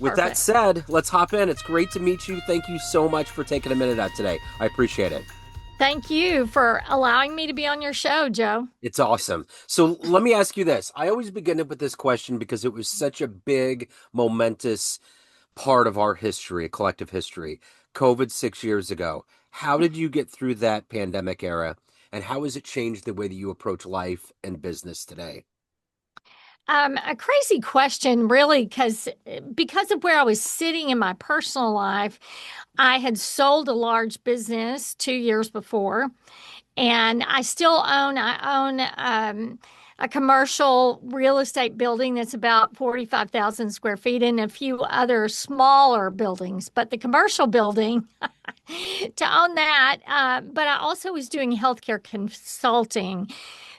With that Perfect. said, let's hop in. It's great to meet you. Thank you so much for taking a minute out today. I appreciate it. Thank you for allowing me to be on your show, Joe. It's awesome. So let me ask you this. I always begin it with this question because it was such a big, momentous part of our history, collective history. COVID 6 years ago. How did you get through that pandemic era? And how has it changed the way that you approach life and business today? A crazy question, really, because of where I was sitting in my personal life. I had sold a large business 2 years before, and I own a commercial real estate building that's about 45,000 square feet and a few other smaller buildings. But the commercial building, to own that, but I also was doing healthcare consulting.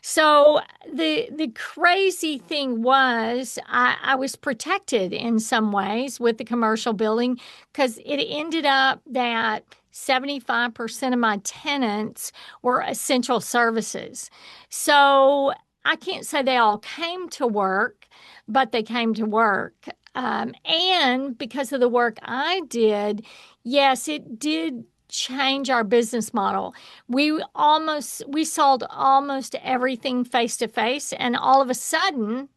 So the crazy thing was I was protected in some ways with the commercial building because it ended up that 75% of my tenants were essential services. So I can't say they all came to work, but they came to work. And because of the work I did, yes, it did change our business model. We sold almost everything face to face, and all of a sudden,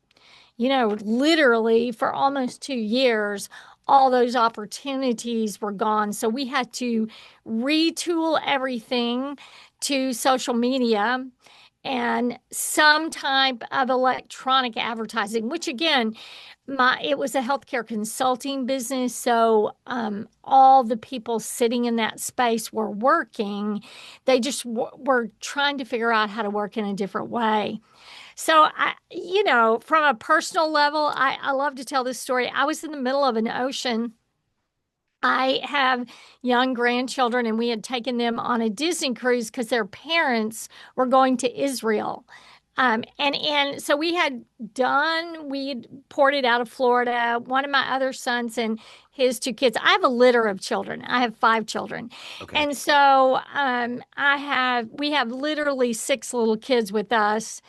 literally for almost 2 years, all those opportunities were gone. So we had to retool everything to social media and some type of electronic advertising, which again, it was a healthcare consulting business. So all the people sitting in that space were working. They just were trying to figure out how to work in a different way. So from a personal level, I love to tell this story. I was in the middle of an ocean. I have young grandchildren, and we had taken them on a Disney cruise because their parents were going to Israel. And so we had ported out of Florida. One of my other sons and his two kids. I have a litter of children. I have 5 children, Okay. and so we have literally 6 little kids with us.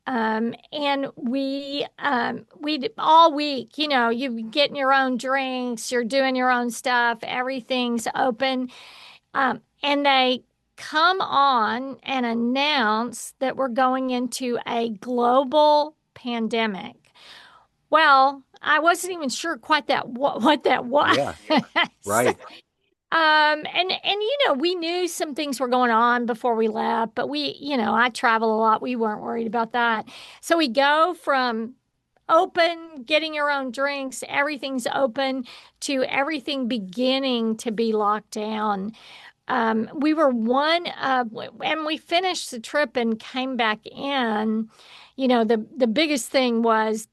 And we all week, you getting your own drinks, you're doing your own stuff, everything's open. And they come on and announce that we're going into a global pandemic. Well, I wasn't even sure quite what that was. Yeah. So, Right. and we knew some things were going on before we left, but I travel a lot. We weren't worried about that. So we go from open, getting your own drinks, everything's open, to everything beginning to be locked down. We were and we finished the trip and came back in. The biggest thing was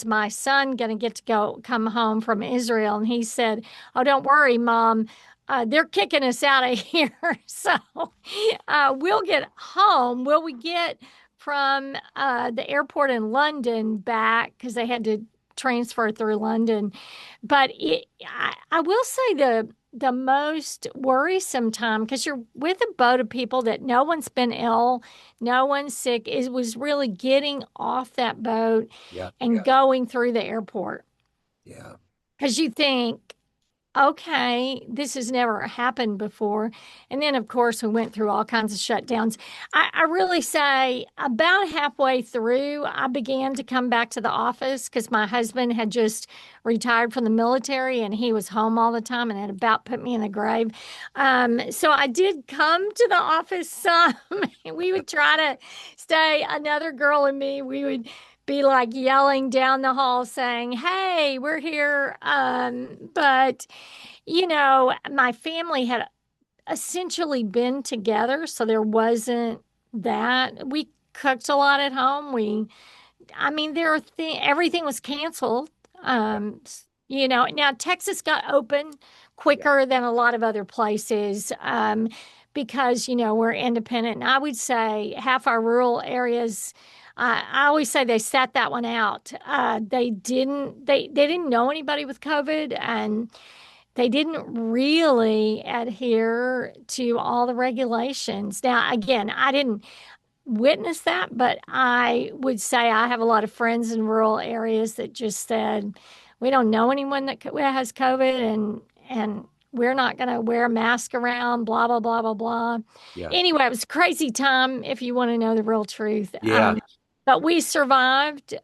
my son going to get to come home from Israel? And he said, "Oh, don't worry, Mom. They're kicking us out of here. So we'll get home. Will we get from the airport in London back because they had to transfer through London?" But I will say the most worrisome time, because you're with a boat of people that no one's been ill, no one's sick, it was really getting off that boat Yeah. and going through the airport. Yeah. Because you think, okay, this has never happened before. And then, of course, we went through all kinds of shutdowns. I really say about halfway through, I began to come back to the office because my husband had just retired from the military and he was home all the time and had about put me in the grave. So I did come to the office some. We would try to stay, another girl and me, we would be like yelling down the hall saying, "Hey, we're here." But my family had essentially been together, so there wasn't that. We cooked a lot at home. I mean, everything was canceled. Now Texas got open quicker than a lot of other places. Because we're independent, and I would say half our rural areas, I always say they sat that one out. They didn't know anybody with COVID, and they didn't really adhere to all the regulations. Now, again, I didn't witness that, but I would say I have a lot of friends in rural areas that just said, We don't know anyone that has COVID, and we're not going to wear a mask around, blah, blah, blah, blah, blah. Yeah. Anyway, it was a crazy time if you want to know the real truth. Yeah. But we survived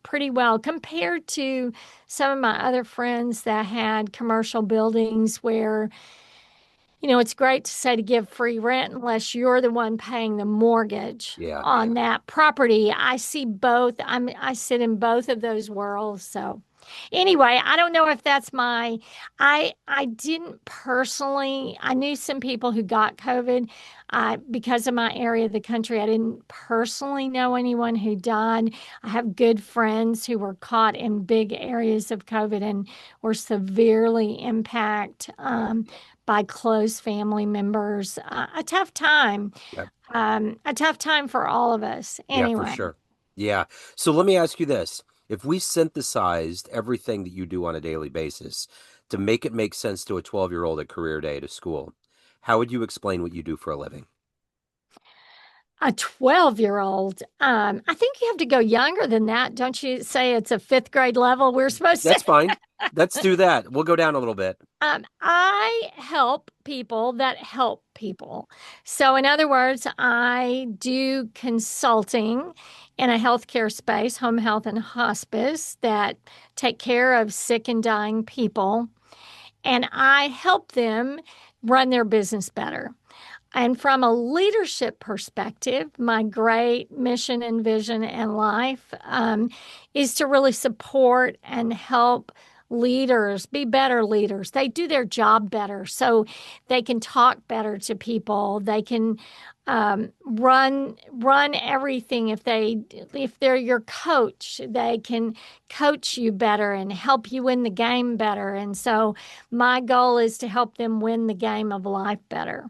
pretty well compared to some of my other friends that had commercial buildings where, it's great to say to give free rent unless you're the one paying the mortgage Yeah. on that property. I see both. I sit in both of those worlds. So anyway, I don't know if that's I didn't personally. I knew some people who got COVID. Because of my area of the country, I didn't personally know anyone who died. I have good friends who were caught in big areas of COVID and were severely impacted by close family members. Yeah. A tough time for all of us. Yeah, for Anyway, sure. Yeah. So let me ask you this. If we synthesized everything that you do on a daily basis to make it make sense to a 12-year-old at career day to school, how would you explain what you do for a living? a 12-year-old, I think you have to go younger than that. Don't you say it's a fifth grade level we're supposed to? That's fine. Let's do that. We'll go down a little bit. I help people that help people. So, in other words, I do consulting in a healthcare space, home health and hospice that take care of sick and dying people. And I help them run their business better. And from a leadership perspective, my great mission and vision in life is to really support and help leaders be better leaders. They do their job better, so they can talk better to people. They can run everything. If they're your coach, they can coach you better and help you win the game better. And so my goal is to help them win the game of life better.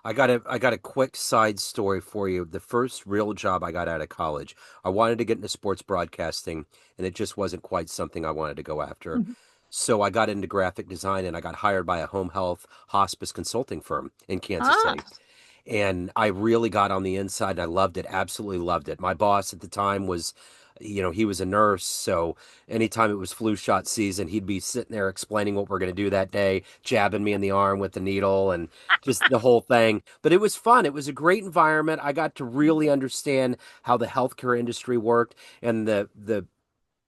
I got a quick side story for you. The first real job I got out of college, I wanted to get into sports broadcasting, and it just wasn't quite something I wanted to go after. So I got into graphic design and I got hired by a home health hospice consulting firm in Kansas Ah, City. And I really got on the inside and I loved it, absolutely loved it. My boss at the time was, he was a nurse, so anytime it was flu shot season, he'd be sitting there explaining what we're going to do that day, jabbing me in the arm with the needle and just the whole thing. But it was fun. It was a great environment. I got to really understand how the healthcare industry worked, and the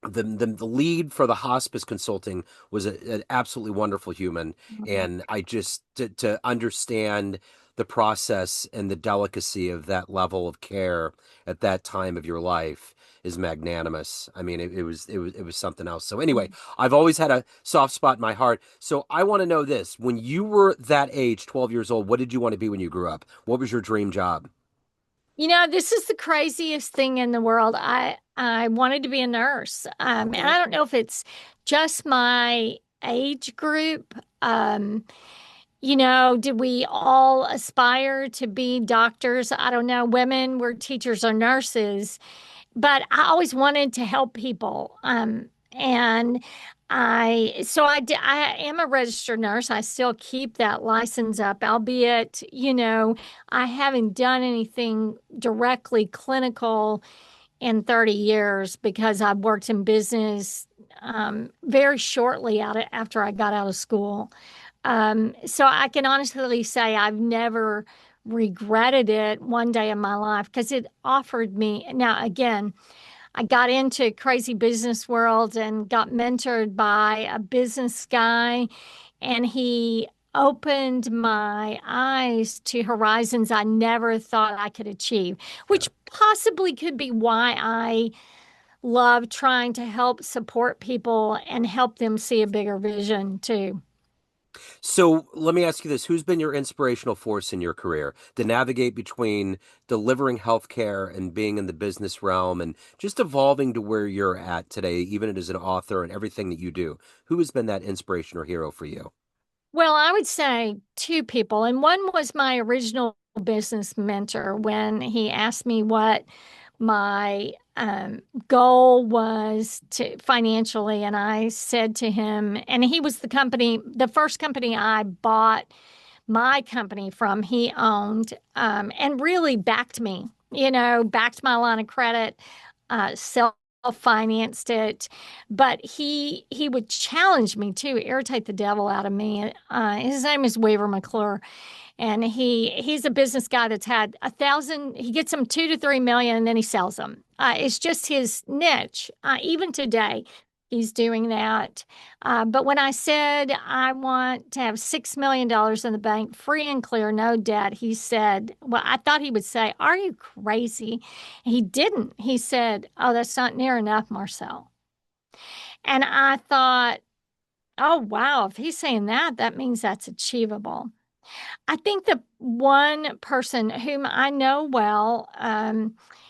lead for the hospice consulting was an absolutely wonderful human, and I just to understand the process and the delicacy of that level of care at that time of your life is magnanimous. I mean, it was something else. So anyway, I've always had a soft spot in my heart. So I want to know this: when you were that age, 12 years old, what did you want to be when you grew up? What was your dream job? this is the craziest thing in the world. I wanted to be a nurse, and Okay. I don't know if it's just my age group. Did we all aspire to be doctors? I don't know. Women were teachers or nurses, but I always wanted to help people. And I am a registered nurse. I still keep that license up, albeit, I haven't done anything directly clinical in 30 years because I've worked in business very shortly after I got out of school. So I can honestly say I've never regretted it one day in my life because it offered me. Now, again, I got into crazy business world and got mentored by a business guy, and he opened my eyes to horizons I never thought I could achieve, Yeah. which possibly could be why I love trying to help support people and help them see a bigger vision too. So let me ask you this. Who's been your inspirational force in your career to navigate between delivering healthcare and being in the business realm and just evolving to where you're at today, even as an author and everything that you do? Who has been that inspiration or hero for you? Well, I would say two people, and one was my original business mentor when he asked me what my goal was to financially, and I said to him, and he was the first company I bought my company from, he owned, and really backed me, backed my line of credit, financed it, but he would challenge me too, irritate the devil out of me. His name is Weaver McClure, and he's a business guy that's had 1,000. He gets them 2 to 3 million, and then he sells them. It's just his niche. Even today, he's doing that. But when I said I want to have $6 million in the bank, free and clear, no debt, he said, "Well, I thought he would say, 'Are you crazy?'" He didn't. He said, "Oh, that's not near enough, Marcylle." And I thought, "Oh, wow, if he's saying that, that means that's achievable." I think the one person whom I know well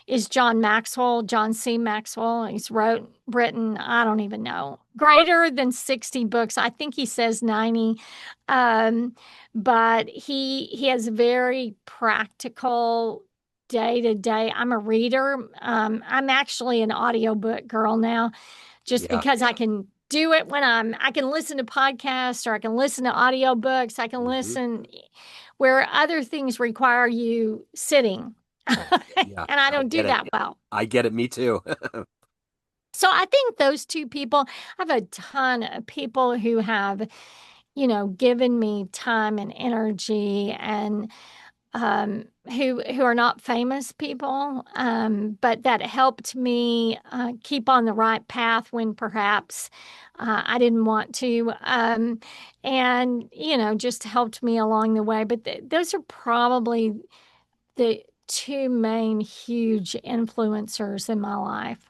is John Maxwell, John C. Maxwell. He's written, I don't even know, greater than 60 books. I think he says 90. Um, but he has very practical day to day. I'm a reader. I'm actually an audiobook girl now just Yeah. because I can do it when I can listen to podcasts or I can listen to audiobooks. I can Hmm. listen where other things require you sitting. Yeah. And I I don't do get it. that well. I get it. Me too. So I think those two people, I have a ton of people who have, given me time and energy and who are not famous people, but that helped me keep on the right path when perhaps I didn't want to, and just helped me along the way. But those are probably the two main huge influencers in my life.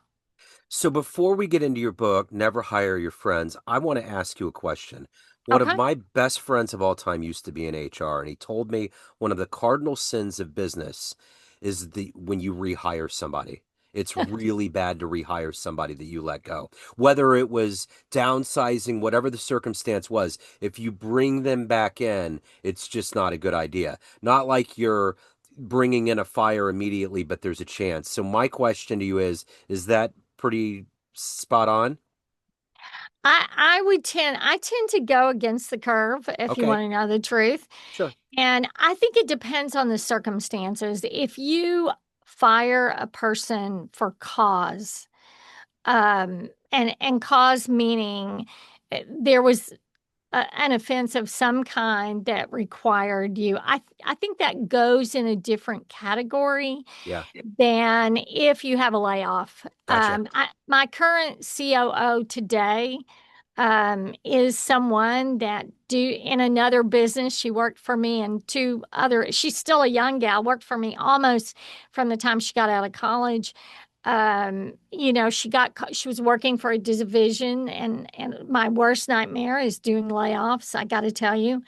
So before we get into your book, Never Hire Your Friends, I want to ask you a question. One of Okay. my best friends of all time used to be in HR, and he told me one of the cardinal sins of business is the when you rehire somebody. It's really bad to rehire somebody that you let go. Whether it was downsizing, whatever the circumstance was, if you bring them back in, it's just not a good idea. Not like you're bringing in a fire immediately, but there's a chance. So my question to you is that pretty spot on? I tend to go against the curve if you want Okay, to know the truth. sure. And I think it depends on the circumstances. If you fire a person for cause, and cause meaning there was an offense of some kind that required you, I think that goes in a different category Yeah, than if you have a layoff. gotcha. My current COO today is someone that do in another business. She worked for me and two other, she's still a young gal, worked for me almost from the time she got out of college. She was working for a division, and my worst nightmare is doing layoffs. I got to tell you,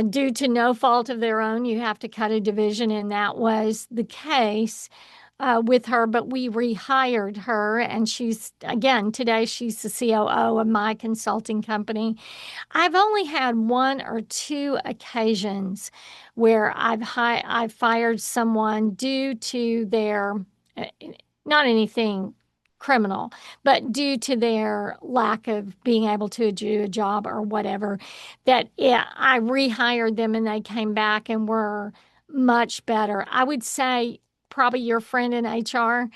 due to no fault of their own, you have to cut a division, and that was the case with her. But we rehired her, and again, today she's the COO of my consulting company. I've only had one or two occasions where I've fired someone due to their uh, not anything criminal, but due to their lack of being able to do a job or whatever, that yeah, I rehired them and they came back and were much better. I would say probably your friend in HR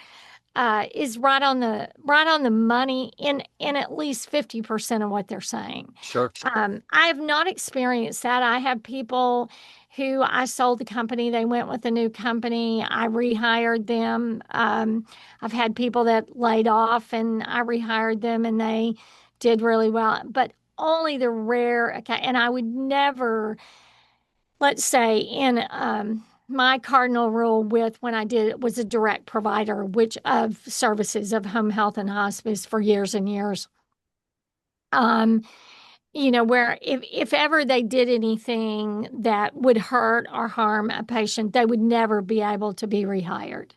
is right on the money in at least 50% of what they're saying. Sure. I have not experienced that. I have people who I sold the company, they went with a new company, I rehired them. I've had people that laid off and I rehired them and they did really well, but only the rare, okay, and I would never, let's say, in my cardinal rule with when I did it was a direct provider, which of services of home health and hospice for years and years. Um, where if ever they did anything that would hurt or harm a patient, they would never be able to be rehired.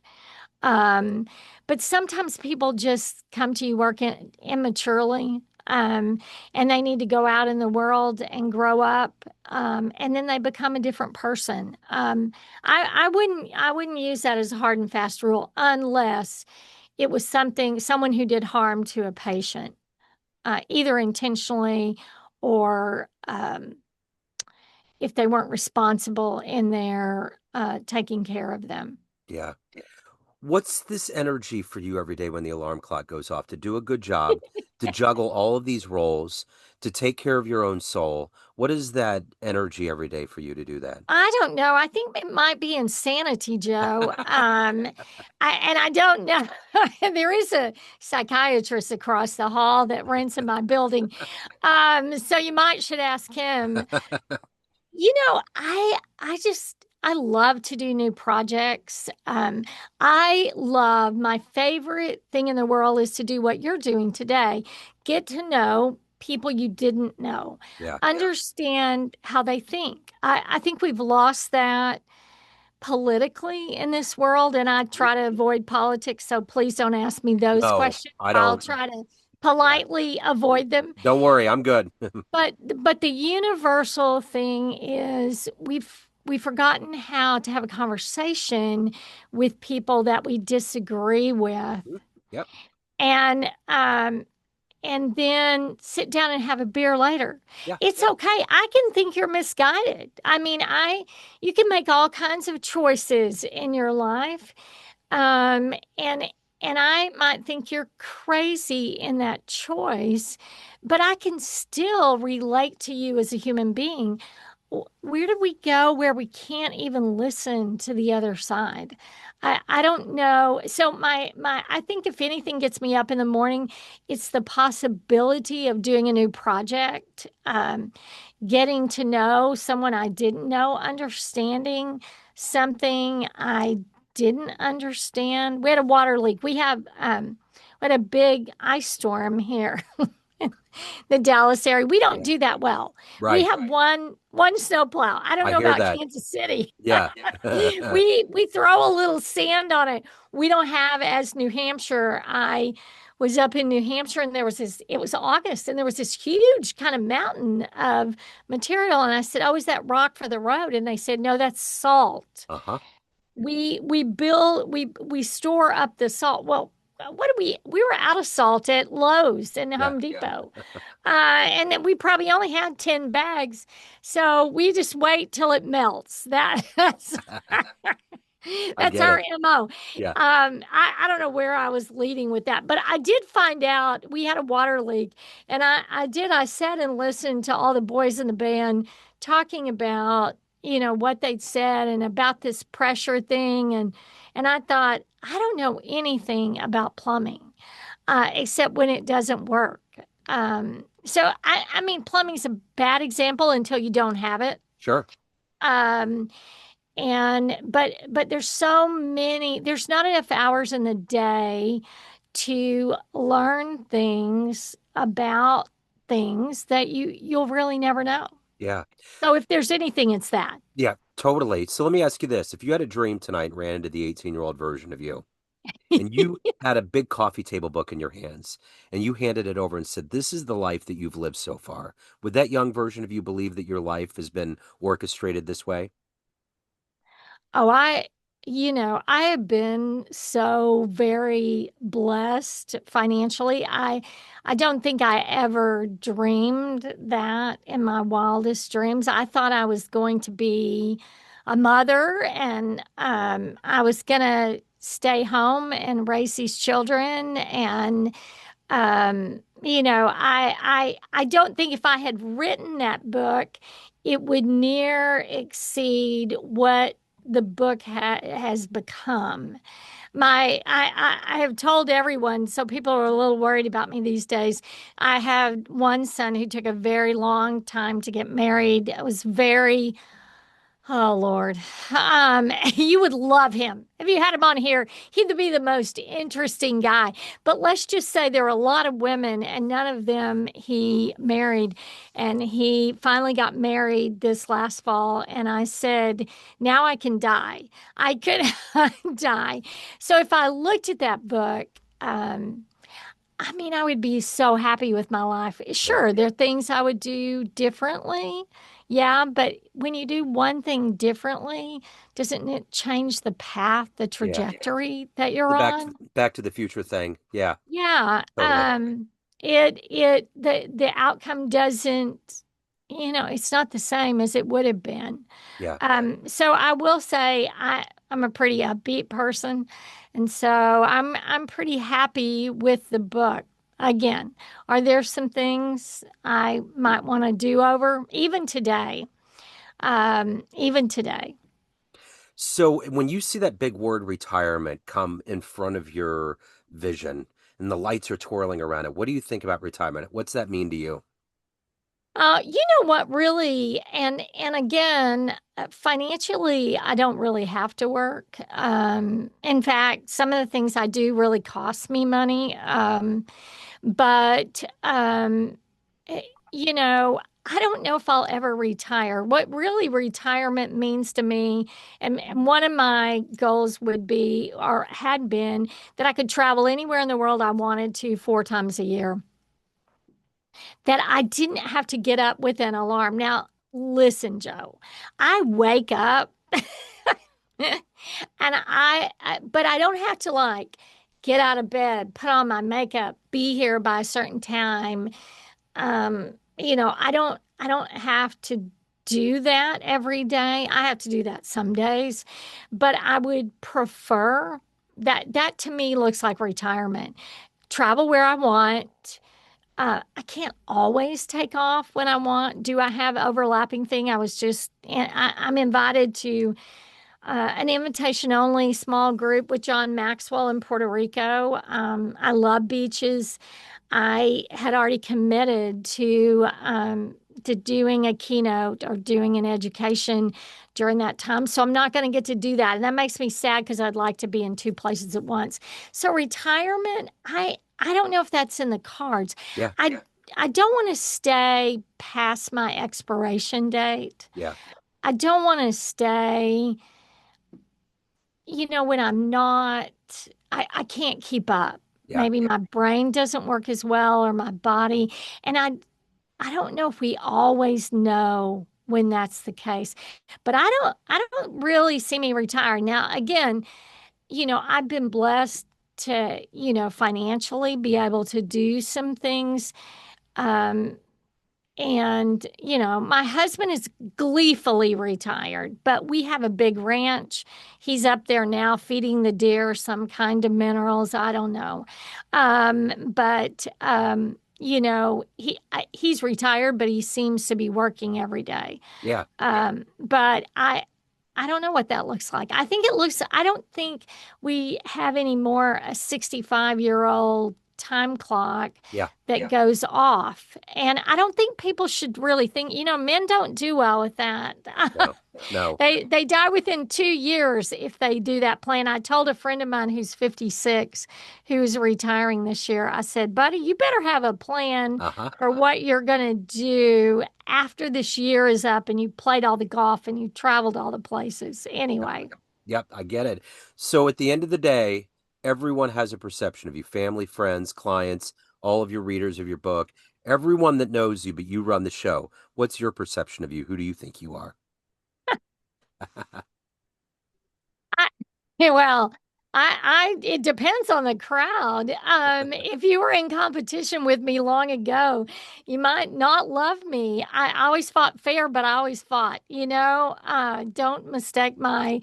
Um, but sometimes people just come to you working immaturely, and they need to go out in the world and grow up, and then they become a different person. I wouldn't use that as a hard and fast rule unless it was someone who did harm to a patient, either intentionally or if they weren't responsible in their taking care of them. Yeah. What's this energy for you every day when the alarm clock goes off to do a good job, to juggle all of these roles, to take care of your own soul? What is that energy every day for you to do that? I don't know. I think it might be insanity, Joe. And I don't know. There is a psychiatrist across the hall that rents in my building. So you might should ask him. I love to do new projects. I love my favorite thing in the world is to do what you're doing today. Get to know people you didn't know, Yeah. understand how they think. I think we've lost that politically in this world, and I try to avoid politics. So please don't ask me those No, questions. I I'll don't. try to Yeah. politely avoid them. Don't worry, I'm good. But the universal thing is we've forgotten how to have a conversation with people that we disagree with, Yep. and and then sit down and have a beer later. Yeah. It's okay. I can think you're misguided. I mean, I you can make all kinds of choices in your life, um, and and I might think you're crazy in that choice, but I can still relate to you as a human being. Where do we go where we can't even listen to the other side? I don't know. So my I think if anything gets me up in the morning, it's the possibility of doing a new project, getting to know someone I didn't know, understanding something I didn't understand. We had a water leak. We had a big ice storm here the Dallas area. We don't Yeah. do that well. We Right. have one snowplow. I don't I know hear about that. Kansas City. Yeah. We throw a little sand on it. We don't have as New Hampshire. I was up in New Hampshire and it was August and there was this huge kind of mountain of material. And I said, "Oh, is that rock for the road?" And they said, "No, that's salt." Uh-huh. We store up the salt. Well, what do we were out of salt at Lowe's and Yeah. Home Depot. And then we probably only had 10 bags. So we just wait till it melts. I That's get our it. MO. Yeah. I don't know where I was leading with that, but I did find out we had a water leak. And I sat and listened to all the boys in the band talking about, what they'd said and about this pressure thing. And I thought, I don't know anything about plumbing, except when it doesn't work. I mean, plumbing's a bad example until you don't have it. Sure. Um, but there's not enough hours in the day to learn things about things that you'll really never know. Yeah. So if there's anything, it's that. Yeah, totally. So let me ask you this. If you had a dream tonight and ran into the 18-year-old version of you, and you had a big coffee table book in your hands, and you handed it over and said, "This is the life that you've lived so far," would that young version of you believe that your life has been orchestrated this way? Oh, I have been so very blessed financially. I don't think I ever dreamed that in my wildest dreams. I thought I was going to be a mother and I was going to stay home and raise these children and I don't think if I had written that book, it would near exceed what the book has become. I have told everyone, so people are a little worried about me these days. I have one son who took a very long time to get married. It was very Oh Lord. You would love him. If you had him on here, he'd be the most interesting guy. But let's just say there were a lot of women and none of them he married. And he finally got married this last fall. And I said, now I can die. I could die. So if I looked at that book, I mean, I would be so happy with my life. Yeah. Sure, there are things I would do differently. Yeah, but when you do one thing differently, doesn't it change the path, the Yeah. trajectory that you're The on? back to the future thing. Yeah, Yeah. totally. The outcome doesn't, it's not the same as it would have been. Yeah. So I will say I'm a pretty upbeat person. And so I'm pretty happy with the book. Again, are there some things I might want to do over even today? Even today. So when you see that big word retirement come in front of your vision and the lights are twirling around it, what do you think about retirement? What's that mean to you? You know what, really, and again, financially, I don't really have to work. In fact, some of the things I do really cost me money. But eh, you know, I don't know if I'll ever retire. What really retirement means to me, and one of my goals would be, or had been, that I could travel anywhere in the world I wanted to 4 times a year, that I didn't have to get up with an alarm. Now, listen, Joe, I wake up and but I don't have to like get out of bed, put on my makeup, be here by a certain time. I don't have to do that every day. I have to do that some days, but I would prefer that. That to me looks like retirement. Travel where I want. I can't always take off when I want. Do I have overlapping thing? I'm invited to an invitation only small group with John Maxwell in Puerto Rico. I love beaches. I had already committed to doing a keynote or doing an education during that time. So I'm not going to get to do that. And that makes me sad because I'd like to be in two places at once. So retirement, I don't know if that's in the cards. Yeah, I I don't want to stay past my expiration date. yeah, I don't want to stay, when I'm not, I can't keep up. yeah. Maybe my brain doesn't work as well or my body. And I don't know if we always know when that's the case. But I don't really see me retiring. Now, again, I've been blessed to, financially be able to do some things. Um, and, my husband is gleefully retired, but we have a big ranch. He's up there now feeding the deer some kind of minerals. I don't know. But he's retired, but he seems to be working every day. Yeah. But I don't know what that looks like. I don't think we have any more a 65-year-old time clock Yeah. that goes off. And I don't think people should really think, men don't do well with that. No. No. They die within 2 years if they do that plan. I told a friend of mine who's 56, who's retiring this year, I said, buddy, you better have a plan Uh-huh. for what you're going to do after this year is up and you played all the golf and you traveled all the places. Anyway, Yep, I get it. So at the end of the day, everyone has a perception of you, family, friends, clients, all of your readers of your book, everyone that knows you, but you run the show. What's your perception of you? Who do you think you are? I, yeah, well, it depends on the crowd. If you were in competition with me long ago, you might not love me. I always fought fair, but I always fought, don't mistake my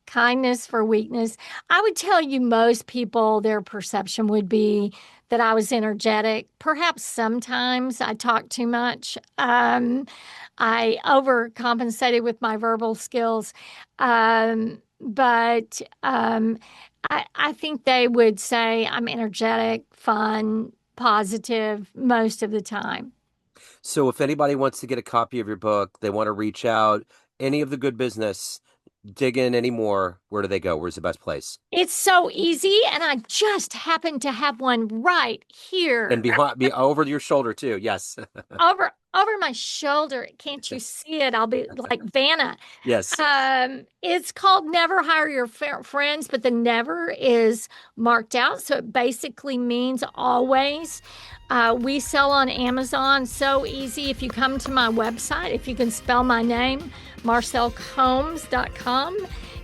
kindness for weakness. I would tell you most people, their perception would be that I was energetic. Perhaps sometimes I talk too much. I overcompensated with my verbal skills. But I think they would say I'm energetic, fun, positive most of the time. So if anybody wants to get a copy of your book, they want to reach out, any of the good business, dig in anymore, where do they go? Where's the best place? It's so easy, and I just happen to have one right And here. behind, be over your shoulder too. Yes. Over my shoulder. Can't you see it? I'll be like Vanna. Yes. It's called Never Hire Your Friends, but the never is marked out, so it basically means always. We sell on Amazon. So easy. If you come to my website, if you can spell my name, marcyllecombs.com.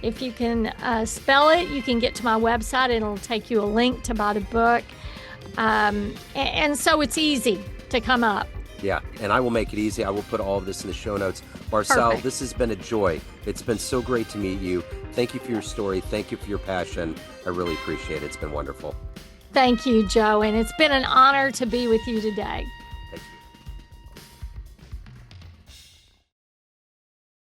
If you can spell it, you can get to my website. It'll take you a link to buy the book. And so it's easy to come up. Yeah, and I will make it easy. I will put all of this in the show notes. Marcylle, Perfect. this has been a joy. It's been so great to meet you. Thank you for your story. Thank you for your passion. I really appreciate it. It's been wonderful. Thank you, Joe. And it's been an honor to be with you today.